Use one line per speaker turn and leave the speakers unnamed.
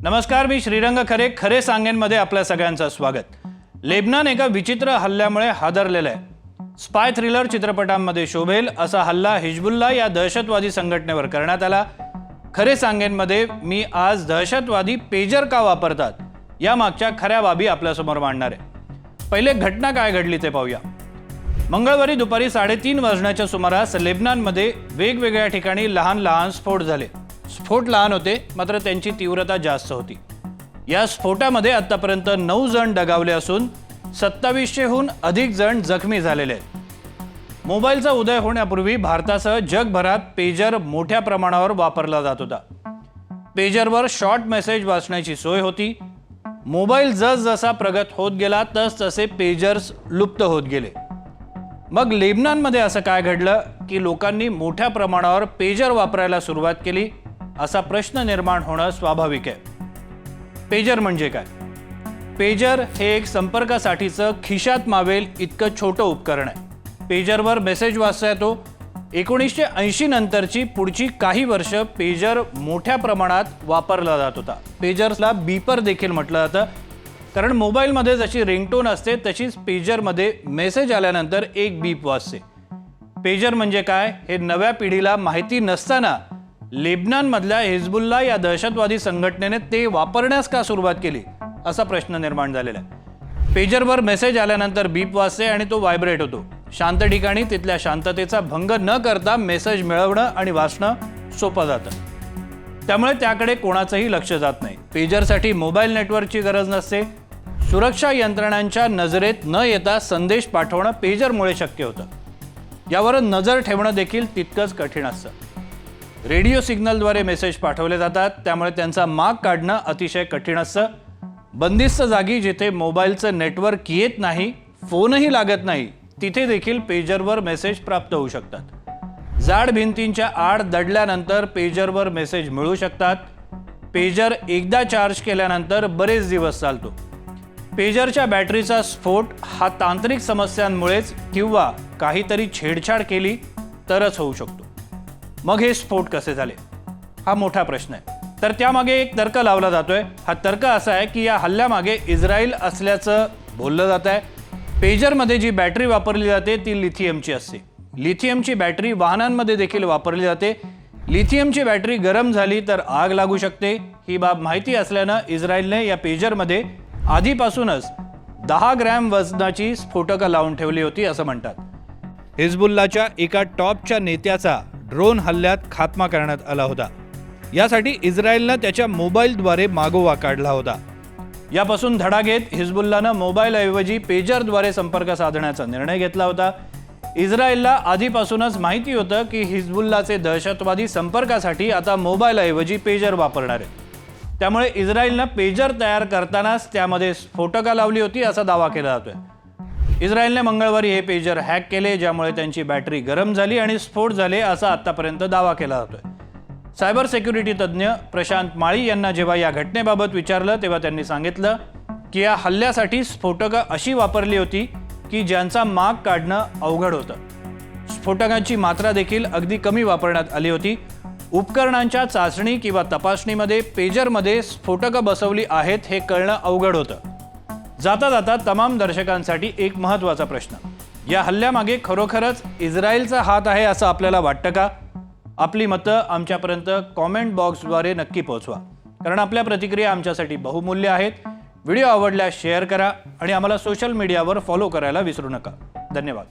नमस्कार, मी श्रीरंग खरे खरे सांगेनमध्ये आपल्या सगळ्यांचं स्वागत। लेबनन एका विचित्र हल्ल्यामुळे हादरलेला आहे। स्पाय थ्रिलर चित्रपटांमध्ये शोभेल असा हल्ला हिजबुल्ला या दहशतवादी संघटनेवर करण्यात आला। खरे सांगेनमध्ये मी आज दहशतवादी पेजर का वापरतात या मागच्या खऱ्या बाबी आपल्यासमोर मांडणार आहे। पहिले घटना काय घडली ते पाहूया। मंगळवारी दुपारी 3:30 वाजण्याच्या सुमारास लेबननमध्ये वेगवेगळ्या ठिकाणी लहान लहान स्फोट झाले। स्फोट लहान होते, मात्र त्यांची तीव्रता जास्त होती। या स्फोटामध्ये आतापर्यंत 9 जण दगावले असून 2700हून अधिक जण जखमी झालेले आहेत। मोबाईलचा उदय होण्यापूर्वी भारतासह जगभरात पेजर मोठ्या प्रमाणावर वापरला जात होता। पेजरवर शॉर्ट मेसेज वाचण्याची सोय होती। मोबाईल जसजसा प्रगत होत गेला तसतसे पेजर्स लुप्त होत गेले। मग लेबननमध्ये असं काय घडलं की लोकांनी मोठ्या प्रमाणावर पेजर वापरायला सुरुवात केली, असा प्रश्न निर्माण होणं स्वाभाविक आहे। पेजर म्हणजे काय? पेजर हे एक संपर्कासाठीचं खिशात मावेल इतकं छोटं उपकरण आहे। पेजरवर मेसेज वाचता येतो। 1980 नंतरची पुढची काही वर्ष पेजर मोठ्या प्रमाणात वापरला जात होता। पेजर्सला बीपर देखील म्हटलं जातं, कारण मोबाईलमध्ये जशी रिंगटोन असते तशीच पेजरमध्ये मेसेज आल्यानंतर एक बीप वाजते। पेजर म्हणजे काय हे नव्या पिढीला माहिती नसताना लेबननमधल्या हिजबुल्ला या दहशतवादी संघटनेने ते वापरण्यास का सुरुवात केली, असा प्रश्न निर्माण झालेला आहे। पेजरवर मेसेज आल्यानंतर बीप वाजते आणि तो व्हायब्रेट होतो। शांत ठिकाणी तिथल्या शांततेचा भंग न करता मेसेज मिळवणं आणि वाचणं सोपं जातं, त्यामुळे त्याकडे कोणाचंही लक्ष जात नाही। पेजरसाठी मोबाईल नेटवर्कची गरज नसते। सुरक्षा यंत्रणांच्या नजरेत न येता संदेश पाठवणं पेजरमुळे शक्य होतं। यावर नजर ठेवणं देखील तितकंच कठीण असतं। रेडिओ सिग्नलद्वारे मेसेज पाठवले जातात, त्यामुळे त्यांचा माग काढणं अतिशय कठीण असतं। बंदिस्त जागी जिथे मोबाईलचं नेटवर्क येत नाही, फोनही लागत नाही, तिथे देखील पेजरवर मेसेज प्राप्त होऊ शकतात। जाड भिंतींच्या आड दडल्यानंतर पेजरवर मेसेज मिळू शकतात। पेजर एकदा चार्ज केल्यानंतर बरेच दिवस चालतो। पेजरच्या बॅटरीचा स्फोट हा तांत्रिक समस्यांमुळेच किंवा काहीतरी छेडछाड केली तरच होऊ शकतो। मग हे स्फोट कसे झाले हा मोठा प्रश्न आहे। तर त्यामागे एक तर्क लावला जातोय। हा तर्क असा आहे की या हल्ल्यामागे इस्रायल असल्याचं बोललं जात आहे। पेजरमध्ये जी बॅटरी वापरली जाते ती लिथियमची असते। लिथियमची बॅटरी वाहनांमध्ये देखील वापरली जाते। लिथियमची बॅटरी गरम झाली तर आग लागू शकते। ही बाब माहिती असल्यानं इस्रायलने या पेजरमध्ये आधीपासूनच 10 ग्रॅम वजनाची स्फोटकं लावून ठेवली होती असं म्हणतात। हिजबुल्लाच्या एका टॉपच्या नेत्याचा ड्रोन हल्ल्यात खात्मा करण्यात आला होता। यासाठी इस्रायलनं त्याच्या मोबाईलद्वारे मागोवा काढला होता। यापासून धडा घेत हिजबुल्लानं मोबाईलऐवजी पेजरद्वारे संपर्क साधण्याचा निर्णय घेतला होता। इस्रायलला आधीपासूनच माहिती होतं की हिजबुल्लाचे दहशतवादी संपर्कासाठी आता मोबाईलऐवजी पेजर वापरणार आहेत। त्यामुळे इस्रायलनं पेजर तयार करतानाच त्यामध्ये स्फोटकं लावली होती असा दावा केला जातोय। इस्रायलने मंगळवारी हे पेजर हॅक केले, ज्यामुळे त्यांची बॅटरी गरम झाली आणि स्फोट झाले असा आतापर्यंत दावा केला जातोय। सायबर सिक्युरिटी तज्ज्ञ प्रशांत माळी यांना जेव्हा या घटनेबाबत विचारलं तेव्हा त्यांनी सांगितलं की या हल्ल्यासाठी स्फोटकं अशी वापरली होती की ज्यांचा माग काढणं अवघड होतं। स्फोटकांची मात्रा देखील अगदी कमी वापरण्यात आली होती। उपकरणांच्या चाचणी किंवा तपासणीमध्ये पेजरमध्ये स्फोटकं बसवली आहेत हे कळणं अवघड होतं। जाता जाता तमाम दर्शकांसाठी एक महत्त्वाचा प्रश्न, या हल्ल्यामागे खरोखरच इस्रायलचा हात आहे असं आपल्याला वाटतं का? आपली मतं आमच्यापर्यंत कॉमेंट बॉक्सद्वारे नक्की पोहोचवा, कारण आपल्या प्रतिक्रिया आमच्यासाठी बहुमूल्य आहेत। व्हिडिओ आवडल्यास शेअर करा आणि आम्हाला सोशल मीडियावर फॉलो करायला विसरू नका। धन्यवाद।